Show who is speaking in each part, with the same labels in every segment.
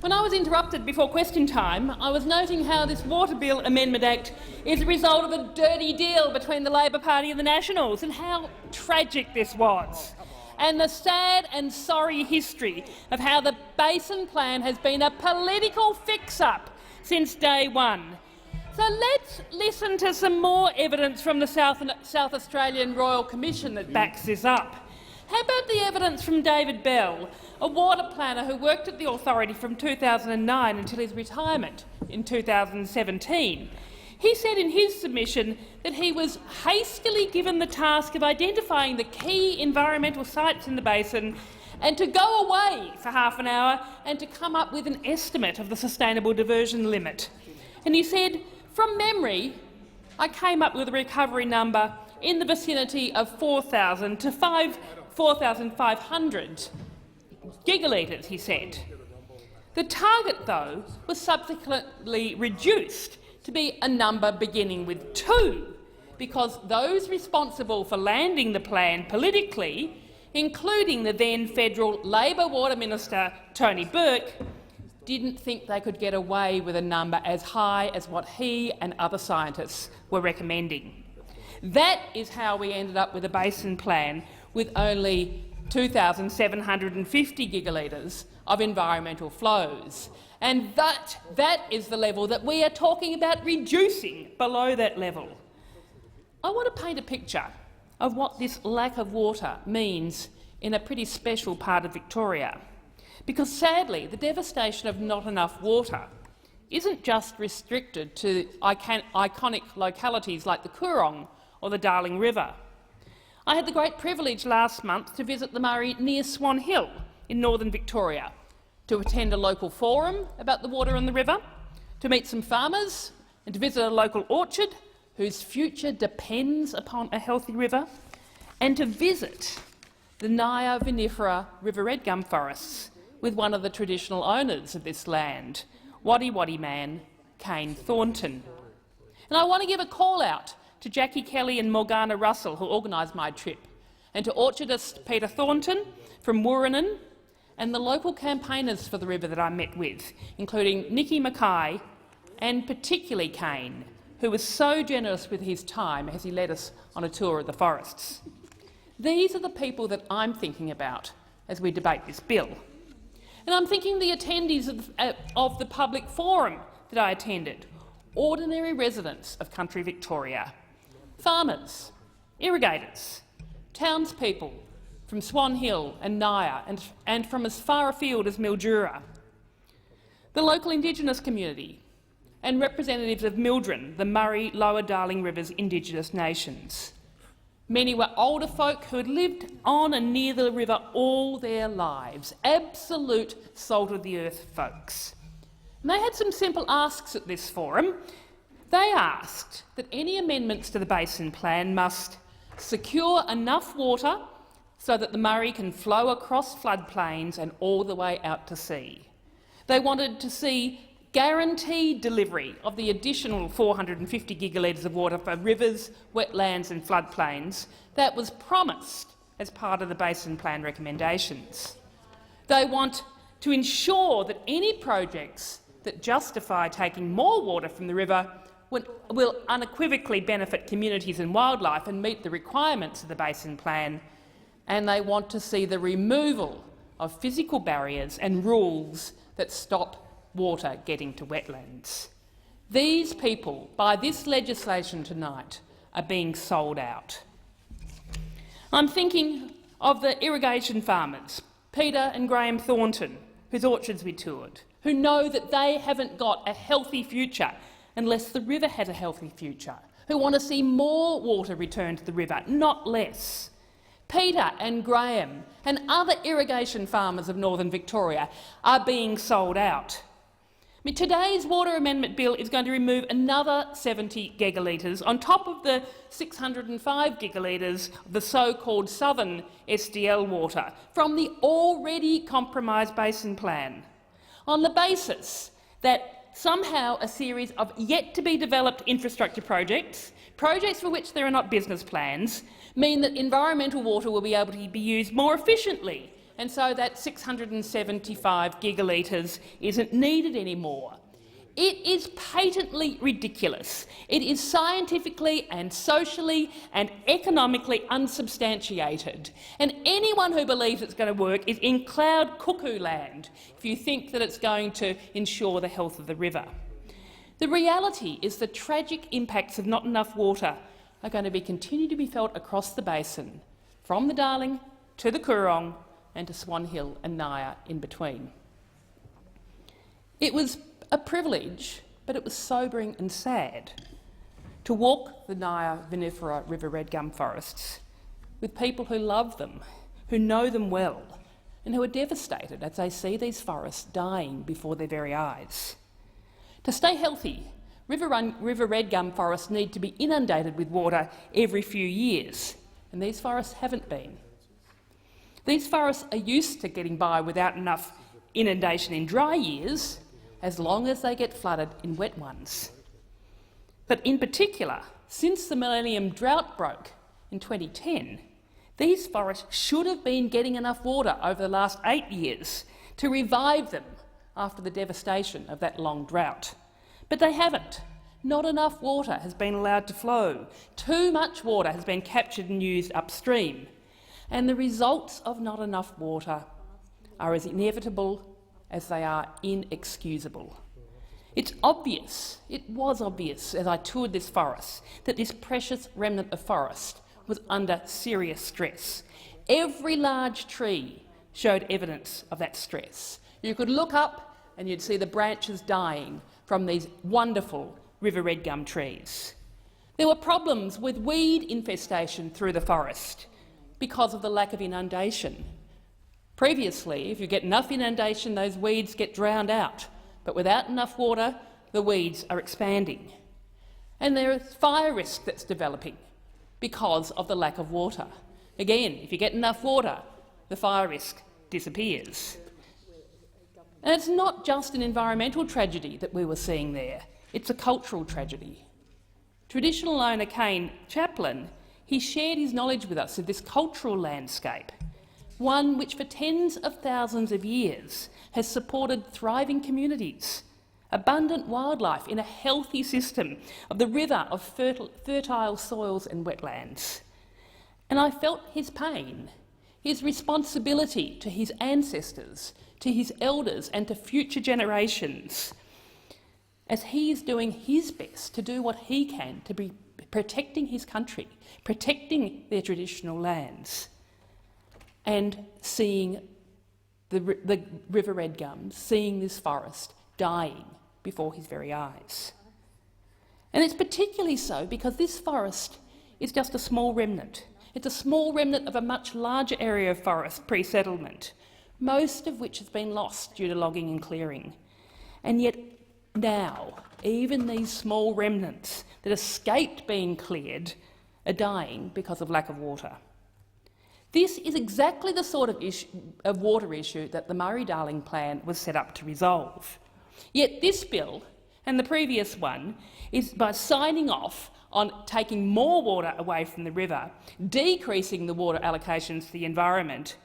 Speaker 1: When I was interrupted before question time, I was noting how this Water Bill Amendment Act is the result of a dirty deal between the Labor Party and the Nationals, and how tragic this was, and the sad and sorry history of how the Basin Plan has been a political fix-up since day one. So let's listen to some more evidence from the South Australian Royal Commission that backs this up. How about the evidence from David Bell, a water planner who worked at the authority from 2009 until his retirement in 2017? He said in his submission that he was hastily given the task of identifying the key environmental sites in the basin and to go away for half an hour and to come up with an estimate of the sustainable diversion limit. And he said, from memory, I came up with a recovery number in the vicinity of 4,000 to 4,500 gigalitres, he said. The target, though, was subsequently reduced to be a number beginning with 2, because those responsible for landing the plan politically, including the then federal Labor Water Minister Tony Burke, didn't think they could get away with a number as high as what he and other scientists were recommending. That is how we ended up with a basin plan with only 2,750 gigalitres of environmental flows. And that is the level that we are talking about reducing below that level. I want to paint a picture of what this lack of water means in a pretty special part of Victoria, because sadly the devastation of not enough water isn't just restricted to iconic localities like the Coorong or the Darling River. I had the great privilege last month to visit the Murray near Swan Hill in northern Victoria, to attend a local forum about the water in the river, to meet some farmers and to visit a local orchard whose future depends upon a healthy river, and to visit the Nyah vinifera River Red Gum forests with one of the traditional owners of this land, Waddy Waddy man Kane Thornton. And I want to give a call out to Jackie Kelly and Morgana Russell, who organised my trip, and to orchardist Peter Thornton from Wooranen, and the local campaigners for the river that I met with, including Nikki Mackay and particularly Kane, who was so generous with his time as he led us on a tour of the forests. These are the people that I'm thinking about as we debate this bill. And I'm thinking the attendees of the public forum that I attended, ordinary residents of country Victoria, farmers, irrigators, townspeople from Swan Hill and Nyah and from as far afield as Mildura, the local Indigenous community and representatives of Mildren, the Murray Lower Darling Rivers Indigenous nations. Many were older folk who had lived on and near the river all their lives, absolute salt-of-the-earth folks. And they had some simple asks at this forum. They asked that any amendments to the Basin Plan must secure enough water so that the Murray can flow across floodplains and all the way out to sea. They wanted to see guaranteed delivery of the additional 450 gigalitres of water for rivers, wetlands and floodplains that was promised as part of the Basin Plan recommendations. They want to ensure that any projects that justify taking more water from the river will unequivocally benefit communities and wildlife and meet the requirements of the Basin Plan, and they want to see the removal of physical barriers and rules that stop water getting to wetlands. These people, by this legislation tonight, are being sold out. I'm thinking of the irrigation farmers, Peter and Graham Thornton, whose orchards we toured, who know that they haven't got a healthy future unless the river has a healthy future, who want to see more water returned to the river, not less. Peter and Graham and other irrigation farmers of northern Victoria are being sold out. Today's Water Amendment Bill is going to remove another 70 gigalitres on top of the 605 gigalitres of the so-called southern SDL water from the already compromised Basin Plan, on the basis that somehow a series of yet-to-be-developed infrastructure projects for which there are not business plans, mean that environmental water will be able to be used more efficiently and so that 675 gigalitres isn't needed anymore. It is patently ridiculous. It is scientifically and socially and economically unsubstantiated. And anyone who believes it's going to work is in cloud cuckoo land if you think that it's going to ensure the health of the river. The reality is the tragic impacts of not enough water are going to continue to be felt across the basin, from the Darling to the Coorong and to Swan Hill and Nyah in between. It was a privilege, but it was sobering and sad to walk the Nyah vinifera River Red Gum forests with people who love them, who know them well, and who are devastated as they see these forests dying before their very eyes. To stay healthy, River Red Gum forests need to be inundated with water every few years, and these forests haven't been. These forests are used to getting by without enough inundation in dry years, as long as they get flooded in wet ones. But in particular, since the millennium drought broke in 2010, these forests should have been getting enough water over the last 8 years to revive them after the devastation of that long drought. But they haven't. Not enough water has been allowed to flow. Too much water has been captured and used upstream. And the results of not enough water are as inevitable as they are inexcusable. It's obvious, it was obvious as I toured this forest, that this precious remnant of forest was under serious stress. Every large tree showed evidence of that stress. You could look up and you'd see the branches dying from these wonderful River Red Gum trees. There were problems with weed infestation through the forest because of the lack of inundation. Previously, if you get enough inundation, those weeds get drowned out, but without enough water, the weeds are expanding. And there is fire risk that's developing because of the lack of water. Again, if you get enough water, the fire risk disappears. And it's not just an environmental tragedy that we were seeing there, it's a cultural tragedy. Traditional owner Kane Chaplin, he shared his knowledge with us of this cultural landscape, one which for tens of thousands of years has supported thriving communities, abundant wildlife in a healthy system of the river of fertile soils and wetlands. And I felt his pain, his responsibility to his ancestors, to his elders and to future generations, as he is doing his best to do what he can to be protecting his country, protecting their traditional lands, and seeing the River Red Gums, seeing this forest dying before his very eyes. And it's particularly so because this forest is just a small remnant. It's a small remnant of a much larger area of forest pre-settlement, most of which has been lost due to logging and clearing. And yet now, even these small remnants that escaped being cleared are dying because of lack of water. This is exactly the sort of water issue that the Murray-Darling Plan was set up to resolve. Yet this bill, and the previous one, is by signing off on taking more water away from the river, decreasing the water allocations to the environment,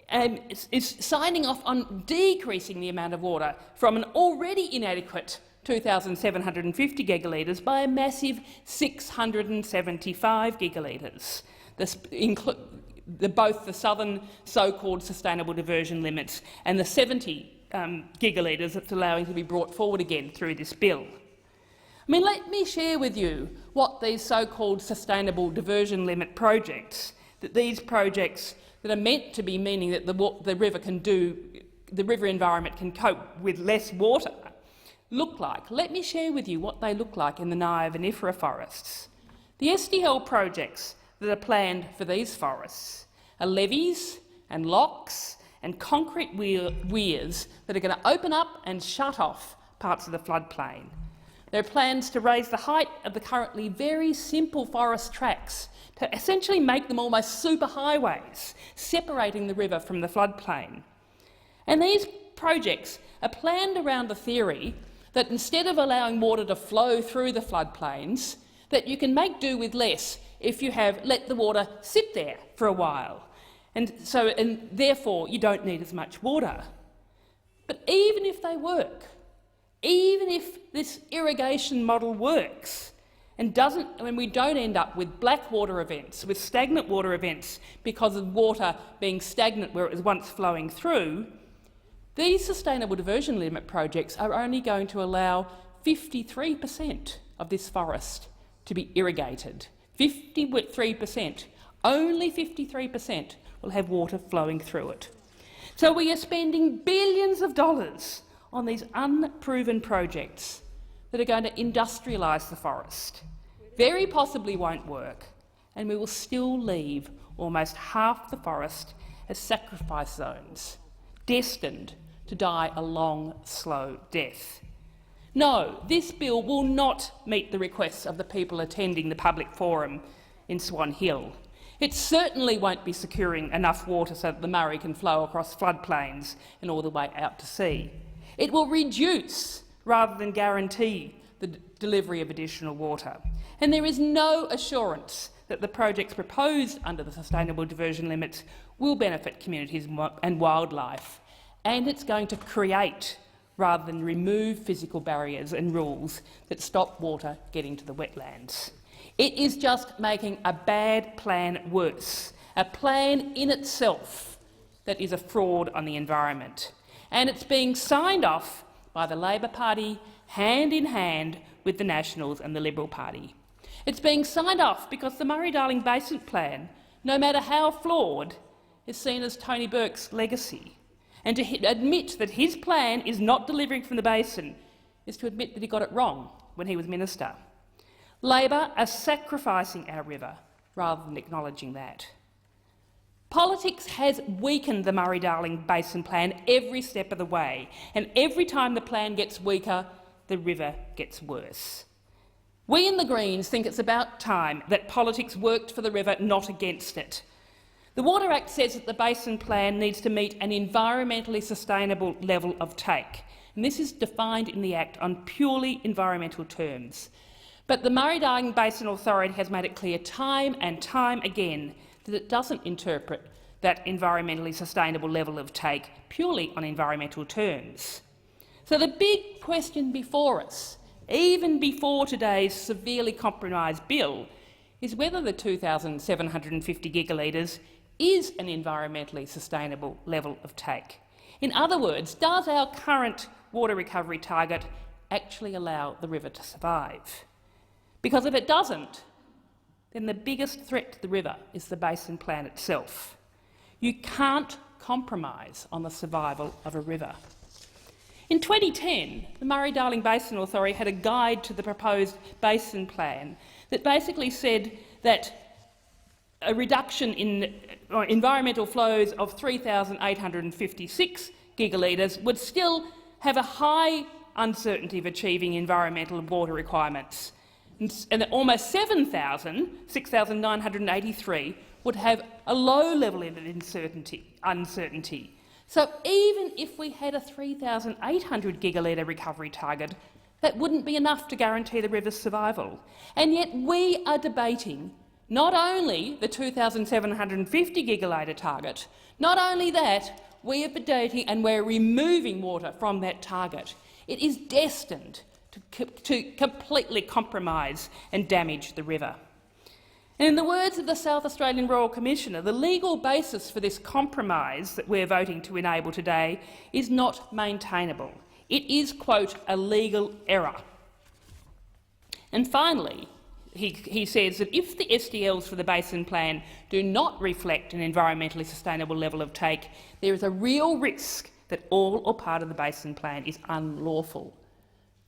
Speaker 1: and is signing off on decreasing the amount of water from an already inadequate 2,750 gigalitres by a massive 675 gigalitres. Both the southern so-called sustainable diversion limits and the 70 gigalitres that's allowing to be brought forward again through this bill. I mean, let me share with you what these so-called sustainable diversion limit projects, these projects that are meant to be meaning that the river environment can cope with less water, look like. Let me share with you what they look like in the Nyah vinifera forests. The SDL projects that are planned for these forests are levees and locks and concrete weirs that are going to open up and shut off parts of the floodplain. There are plans to raise the height of the currently very simple forest tracks to essentially make them almost superhighways, separating the river from the floodplain. And these projects are planned around the theory that instead of allowing water to flow through the floodplains, that you can make do with less if you have let the water sit there for a while. and therefore you don't need as much water. But even if they work, even if this irrigation model works and when we don't end up with black water events, with stagnant water events because of water being stagnant where it was once flowing through, these sustainable diversion limit projects are only going to allow 53% of this forest to be irrigated. 53%, only 53% will have water flowing through it. So we are spending billions of dollars on these unproven projects that are going to industrialise the forest. Very possibly won't work, and we will still leave almost half the forest as sacrifice zones, destined to die a long, slow death. No, this bill will not meet the requests of the people attending the public forum in Swan Hill. It certainly won't be securing enough water so that the Murray can flow across floodplains and all the way out to sea. It will reduce rather than guarantee the delivery of additional water. And there is no assurance that the projects proposed under the sustainable diversion limits will benefit communities and wildlife. And it's going to create, rather than remove, physical barriers and rules that stop water getting to the wetlands. It is just making a bad plan worse, a plan in itself that is a fraud on the environment. And it's being signed off by the Labor Party hand in hand with the Nationals and the Liberal Party. It's being signed off because the Murray-Darling Basin Plan, no matter how flawed, is seen as Tony Burke's legacy. And to admit that his plan is not delivering from the basin is to admit that he got it wrong when he was minister. Labor are sacrificing our river rather than acknowledging that. Politics has weakened the Murray-Darling Basin Plan every step of the way, and every time the plan gets weaker, the river gets worse. We in the Greens think it's about time that politics worked for the river, not against it. The Water Act says that the Basin Plan needs to meet an environmentally sustainable level of take, and this is defined in the Act on purely environmental terms. But the Murray-Darling Basin Authority has made it clear time and time again that it doesn't interpret that environmentally sustainable level of take purely on environmental terms. So the big question before us, even before today's severely compromised bill, is whether the 2,750 gigalitres is an environmentally sustainable level of take. In other words, does our current water recovery target actually allow the river to survive? Because if it doesn't, then the biggest threat to the river is the Basin Plan itself. You can't compromise on the survival of a river. In 2010, the Murray-Darling Basin Authority had a guide to the proposed Basin Plan that basically said that a reduction in environmental flows of 3,856 gigalitres would still have a high uncertainty of achieving environmental and water requirements, and that almost 6,983 would have a low level of uncertainty. So even if we had a 3,800 gigalitre recovery target, that wouldn't be enough to guarantee the river's survival. And yet we are debating not only the 2,750 gigalitre target, not only that, we are debating and we're removing water from that target. It is destined to completely compromise and damage the river. And in the words of the South Australian Royal Commissioner, the legal basis for this compromise that we're voting to enable today is not maintainable. It is, quote, a legal error. And finally, he says that if the SDLs for the Basin Plan do not reflect an environmentally sustainable level of take, there is a real risk that all or part of the Basin Plan is unlawful.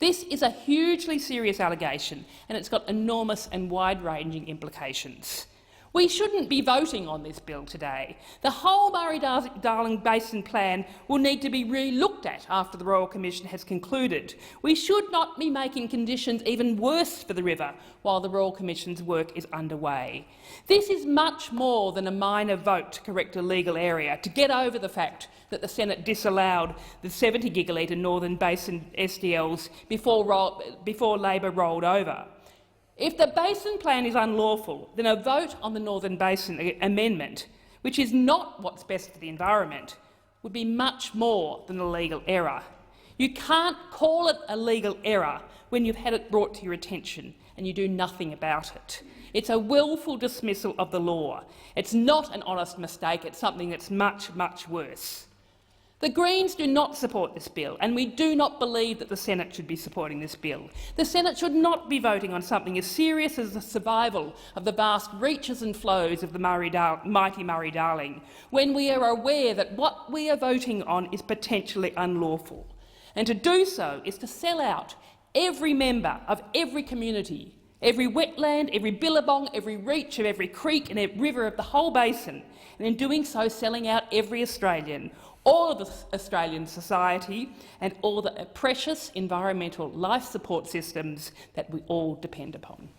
Speaker 1: This is a hugely serious allegation, and it's got enormous and wide-ranging implications. We shouldn't be voting on this bill today. The whole Murray-Darling Basin Plan will need to be re-looked at after the Royal Commission has concluded. We should not be making conditions even worse for the river while the Royal Commission's work is underway. This is much more than a minor vote to correct a legal area, to get over the fact that the Senate disallowed the 70 gigalitre Northern Basin SDLs before Labor rolled over. If the Basin Plan is unlawful, then a vote on the Northern Basin Amendment which is not what's best for the environment, would be much more than a legal error. You can't call it a legal error when you've had it brought to your attention and you do nothing about it. It's a willful dismissal of the law. It's not an honest mistake, it's something that's much, much worse. The Greens do not support this bill, and we do not believe that the Senate should be supporting this bill. The Senate should not be voting on something as serious as the survival of the vast reaches and flows of the mighty Murray-Darling, when we are aware that what we are voting on is potentially unlawful. And to do so is to sell out every member of every community, every wetland, every billabong, every reach of every creek and every river of the whole basin, and in doing so selling out every Australian, all of the Australian society and all the precious environmental life support systems that we all depend upon.